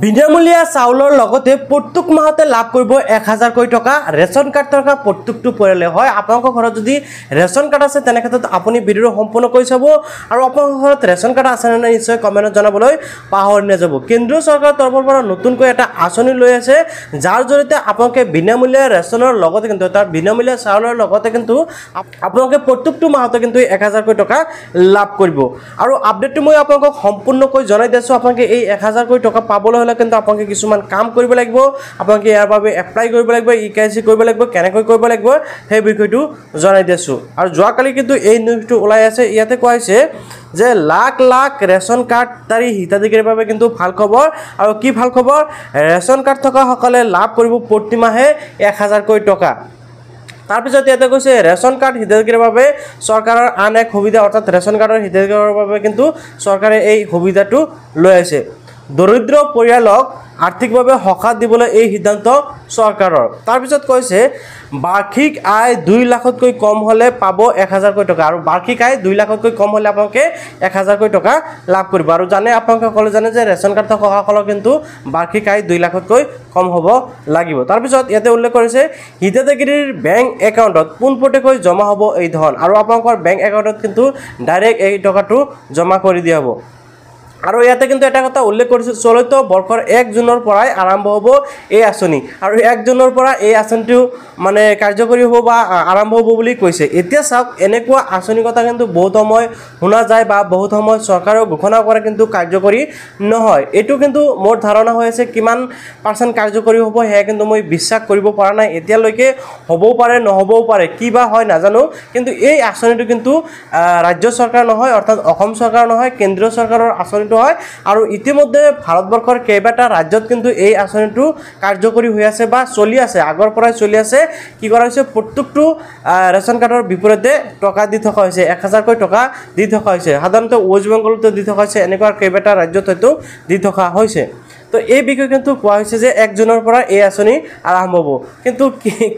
বিনামূলীয়া চাউলৰ লগতে প্ৰত্যেক মাহতে লাভ কৰিব 1000 কোটি টকা ৰেচন কাৰ্ড থকা প্ৰত্যেকটো পৰিয়ালে হয় আপোনালোকৰ ঘৰত যদি ৰেচন কাৰ্ড আছে তেনে ক্ষেত্ৰত আপুনি ভিডিঅ সম্পূৰ্ণ কৰি চাব আৰু আপোনালোকৰ ঘৰত ৰেচন কাৰ্ড আছে নে নাই নিশ্চয় কমেন্টত জনাবলৈ পাহৰি নাযাব কেন্দ্ৰীয় চৰকাৰৰ তৰফৰ পৰা নতুনকৈ এটা আঁচনি লৈ আছে যাৰ জৰিয়তে আপোনালোকে বিনামূলীয়া ৰেচনৰ লগতে কিন্তু তাৰ বিনামূলীয়া চাউলৰ লগতে কিন্তু আপোনালোকে প্ৰত্যেকটো মাহতে কিন্তু 1000 কোটি টকা লাভ কৰিব আৰু আপডেটটো মই আপোনালোকক সম্পূৰ্ণকৈ জনাই দিছো আপোনালোকে এই 1000 কোটি টকা পাবলৈ কিন্তু আপোনালোকে কিছুমান কাম কৰিব লাগিব আপোনালোকে ইয়াৰ বাবে এপ্লাই কৰিব লাগিব ইকেআইসি কৰিব লাগিব কেনেকৈ কৰিব লাগিব সেই বিষয়টো জনাই দিছো আৰু যোৱাকালি কিন্তু এই নিউজটো ওলাই আছে ইয়াতে কোৱা হৈছে যে লাখ লাখ ৰেচন কাৰ্ডধাৰী হিতাধিকাৰীৰ বাবে কিন্তু ভাল খবৰ আৰু কি ভাল খবৰ ৰেচন কাৰ্ড থকা সকলে লাভ কৰিব প্ৰতি মাহে 1000 কোটি টকা তাৰ পিছত ইয়াতে কৈছে ৰেচন কাৰ্ড হিতাধিকাৰীৰ বাবে চৰকাৰৰ আন এক সুবিধা অৰ্থাৎ ৰেচন কাৰ্ডৰ হিতাধিকাৰীৰ বাবে কিন্তু চৰকাৰে এই সুবিধাটো লৈ আছে দৰিদ্ৰ পৰিয়ালক আৰ্থিকভাৱে সহায় দিবলৈ এই সিদ্ধান্ত চৰকাৰৰ তাৰ পিছত কৈছে বাৰ্ষিক আয় 2 লাখতকৈ কম হলে পাব 1000 কোটি টকা আৰু বাৰ্ষিক আয় 2 লাখতকৈ কম হলে আপোনালোকে 1000 কোটি টকা লাভ কৰিব আৰু জানে আপোনালোকে সকলো জানে যে ৰেচন কাৰ্ড থকা সকলৰ কিন্তু বাৰ্ষিক আয় 2 লাখতকৈ কম হ'ব লাগিব তাৰ পিছত ইয়াতে উল্লেখ কৰিছে হিতাধিকাৰীৰ বেংক একাউণ্টত পোনপটীয়াকৈ জমা হ'ব এই ধন আৰু আপোনালোকৰ বেংক একাউণ্টত কিন্তু ডাইৰেক্ট এই টকাটো জমা কৰি দিয়া হ'ব আৰু ইয়াতে কিন্তু এটা কথা উল্লেখ কৰিছে চলিত বৰ্ষৰ 1 জুনৰ পৰাই আৰম্ভ হ'ব এই আঁচনি আৰু 1 জুনৰ পৰা এই আঁচনিটো মানে কাৰ্যকৰী হ'ব বা আৰম্ভ হ'ব বুলি কৈছে এতিয়া চাওক এনেকুৱা আঁচনি কথা কিন্তু বহুত সময় শুনা যায় বা বহুত সময় চৰকাৰে ঘোষণা কৰে কিন্তু কাৰ্যকৰী নহয় এটো কিন্তু মোৰ ধাৰণা হৈ আছে কিমান পাৰ্চেন্ট কাৰ্যকৰী হ'ব হে কিন্তু মই বিশ্বাস কৰিব পৰা নাই এতিয়ালৈকে হ'বও পাৰে নহবও পাৰে কিবা হয় নাজানো কিন্তু এই আঁচনিটো কিন্তু ৰাজ্য চৰকাৰ নহয় অৰ্থাৎ অসম চৰকাৰ নহয় কেন্দ্ৰীয় চৰকাৰৰ আঁচনি হয় আৰু ইতিমধ্যে ভাৰতবৰ্ষৰ কেইবাটা ৰাজ্যত কিন্তু এই আঁচনিটো কাৰ্যকৰী হৈ আছে বা চলি আছে আগৰ পৰাই চলি আছে কি কৰা হৈছে প্ৰত্যেকটো ৰেচন কাৰ্ডৰ বিপৰীতে টকা দি থকা হৈছে 1000 কোটি টকা দি থকা হৈছে সাধাৰণতে ওয়েস্ট বেংগলতো দি থকা হৈছে এনেকুৱা কেইবাটা ৰাজ্যত হয়তো দি থকা হৈছে তো এই বিষয় কিন্তু কোৱা হৈছে যে 1 জুনৰ পৰা এই আঁচনি আৰম্ভ হ'ব কিন্তু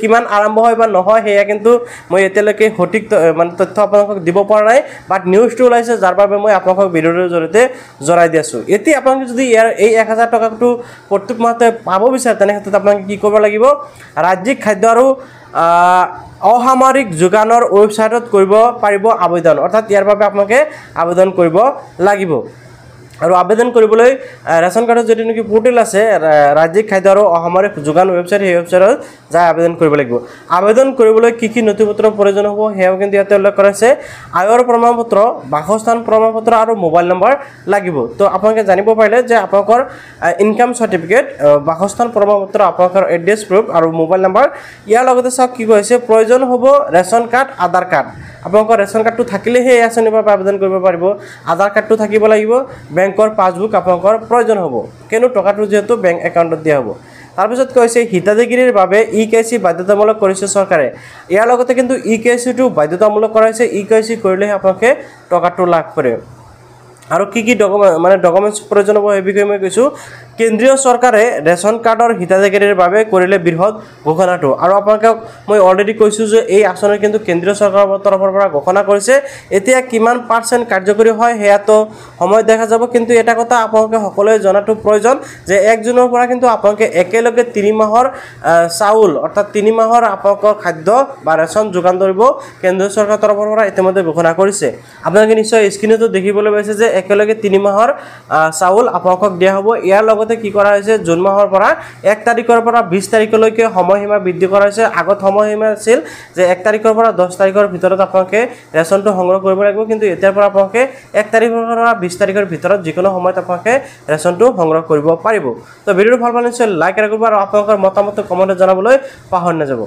কিমান আৰম্ভ হয় বা নহয় হেয়া কিন্তু মই এতিয়ালৈকে সঠিক মানে তথ্য আপোনালোকক দিব পৰা নাই বাট নিউজটো ওলাইছে যাৰ বাবে মই আপোনালোকক ভিডিঅ'ৰ জৰিয়তে জনাই দিছো এতিয়া আপোনালোকে যদি ইয়াৰ এই 1000 টকাটো প্ৰত্যেক মাহতে পাব বিচাৰে তেনে ক্ষেত্ৰত আপোনালোকে কি কৰিব লাগিব ৰাজ্যিক খাদ্য আৰু অসামৰিক যোগানৰ ৱেবছাইটত কৰিব পাৰিব আবেদন অৰ্থাৎ ইয়াৰ বাবে আপোনালোকে আবেদন কৰিব লাগিব আৰু আবেদন কৰিবলৈ ৰেচন কাৰ্ডৰ যদি নেকি পোৰ্টেল আছে ৰাজ্যিক খাদ্য আৰু অসামৰিক যোগান ৱেবছাইট এই ৱেবছাইটত যাই আবেদন কৰিব লাগিব আবেদন কৰিবলৈ কি কি নথিপত্ৰৰ প্ৰয়োজন হ'ব হেও কিন্তু ইয়াতে উল্লেখ কৰা আছে আয়ৰ প্ৰমাণপত্ৰ বাসস্থান প্ৰমাণপত্ৰ আৰু মোবাইল নম্বৰ লাগিব তো আপোনালোকে জানিব পাৰিলে যে আপোনালোকৰ ইনকাম সাৰ্টিফিকেট বাসস্থান প্ৰমাণপত্ৰ আপোনালোকৰ এড্ৰেছ প্ৰুফ আৰু মোবাইল নম্বৰ ইয়াৰ লগতে চাওক কি কৈছে প্ৰয়োজন হ'ব ৰেচন কাৰ্ড আধাৰ কাৰ্ড আপোনালোকৰ ৰেচন কাৰ্ডটো থাকিলেহে এই আঁচনিৰ বাবে আবেদন কৰিব পাৰিব আধাৰ কাৰ্ডটো থাকিব লাগিব বেংকৰ পাছবুক আপোনালোকৰ প্ৰয়োজন হ'ব কেনো টকাটো যেহেতু বেংক একাউণ্টত দিয়া হ'ব তাৰ পিছত কৈছে হিতাধিকাৰীৰ বাবে ইকেআইসি বাধ্যতামূলক কৰিছে চৰকাৰে ইয়াৰ লগতে কিন্তু ইকেআইসিটো বাধ্যতামূলক কৰাইছে ইকেআইসি কৰিলেহে আপোনালোকে টকাটো লাভ কৰে আৰু কি কি ডকুমেন্টছ প্ৰয়োজন হ'ব এই বিষয়ে মই কৈছো কেন্দ্ৰীয় চৰকাৰে ৰেচন কাৰ্ডৰ হিতাধিকাৰীৰ বাবে কৰিলে বৃহৎ ঘোষণাটো আৰু আপোনালোকক মই অলৰেডি কৈছো যে এই আঁচনি কিন্তু কেন্দ্ৰীয় চৰকাৰৰ তৰফৰ পৰা ঘোষণা কৰিছে এতিয়া কিমান পাৰ্চেন্ট কাৰ্যকৰী হয় হেয়াতো সময় দেখা যাব কিন্তু এটা কথা আপোনালোকে সকলোৱে জনাটো প্ৰয়োজন যে 1 জুনৰ পৰা কিন্তু আপোনালোকে একেলগে 3 মাহৰ চাউল অৰ্থাৎ 3 মাহৰ আপোনালোকৰ খাদ্য বা ৰেচন যোগান ধৰিব কেন্দ্ৰীয় চৰকাৰৰ তৰফৰ পৰা ইতিমধ্যে ঘোষণা কৰিছে আপোনালোকে নিশ্চয় স্ক্ৰিনতো দেখিবলৈ পাইছে যে একেলগে 3 মাহৰ চাউল আপোনালোকক দিয়া হ'ব ইয়াৰ লগতে কি কৰা হৈছে জুন মাহৰ পৰা 1 তাৰিখৰ পৰা 20 তাৰিখলৈকে সময়সীমা বৃদ্ধি কৰা হৈছে আগত সময়সীমা আছিল যে 1 তাৰিখৰ পৰা 10 তাৰিখৰ ভিতৰত আপোনালোকে ৰেচনটো সংগ্ৰহ কৰিব লাগিব কিন্তু এতিয়াৰ পৰা আপোনালোকে 1 তাৰিখৰ পৰা 20 তাৰিখৰ ভিতৰত যিকোনো সময়ত আপোনালোকে ৰেচনটো সংগ্ৰহ কৰিব পাৰিব তো ভিডিঅ'টো ভাল পালে নিশ্চয় লাইক কৰিব আৰু আপোনালোকৰ মতামত কমেন্টত জনাবলৈ পাহৰি নাযাব